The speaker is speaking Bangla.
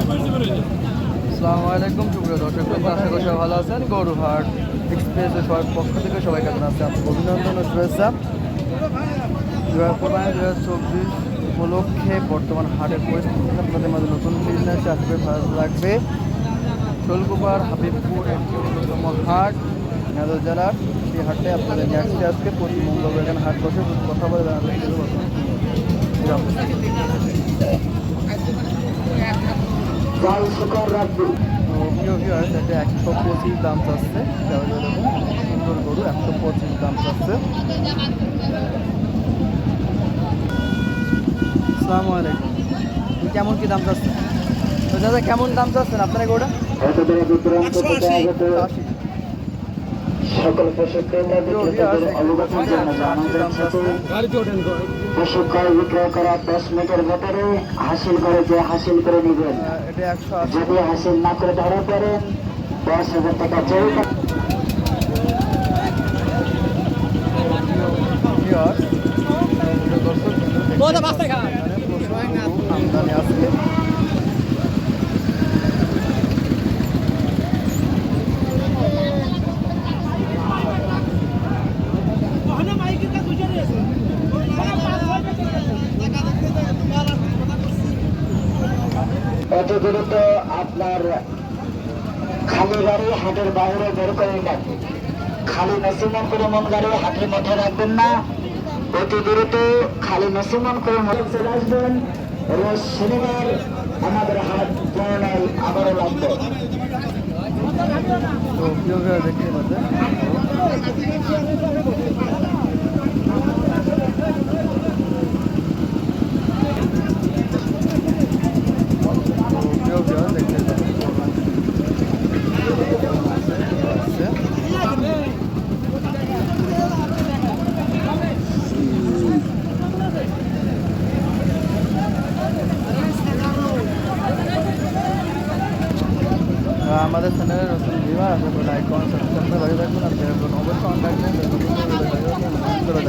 আসসালামু আলাইকুম সুপ্রিয় দর্শক, আশা করি সবাই ভালো আছেন। গরুহাট এক্সপ্রেসের সবার পক্ষ থেকে সবাইকে জানাচ্ছি আপনার অভিনন্দন ও শুভেচ্ছা। 2024 উপলক্ষে বর্তমান হাটের পরিস্থিতি আপনাদের মাঝে নতুন বিজনেস আসবে, ভালো লাগবে। শোলকুপার হাবিবপুর একটি অন্যতম হাট মেদর জেলার, সেই হাটে আপনাদের নিয়ে আসছে আজকে প্রতি মঙ্গলবার এখানে হাট বসে। কথা বলে জানাবেন এটা 125 দাম চাচ্ছে। সুন্দর গরু 125 দাম চাচ্ছে। আসসালামু আলাইকুম। কেমন কি দাম চাচ্ছেন? তো দাদা কেমন দাম চাচ্ছেন আপনারা গরুটা? সকল পশু ক্রেতাদের অবগতির জন্য পশু ক্রয় বিক্রয় করা 10 মিনিটের ভেতরে হাসিল করে যে হাসিল করে নেবেন। যদি হাসিল না করে ধরা পড়েন 10,000 টাকা জরিমানা। আমদানি আছে। এত দ্রুত আপনার খালি গাড়ি হাটের বাইরে বের করে রাখবে। খালি নসিমন করে মন গাড়ি হাটের মধ্যে রাখবেন না। অতি দ্রুত খালি নসিমন করে চলে আসবেন। রোজ শনিবার আমাদের হাট পুনরায় আবারও লাগবে। দেখতে পাচ্ছেন আমাদের চ্যানেলের নতুন ভিউয়ার, আশা করি লাইক কমেন্ট সাবস্ক্রাইব করে ভালো থাকবেন। আপনারা অবশ্যই কন্ট্যাক্ট নেন করে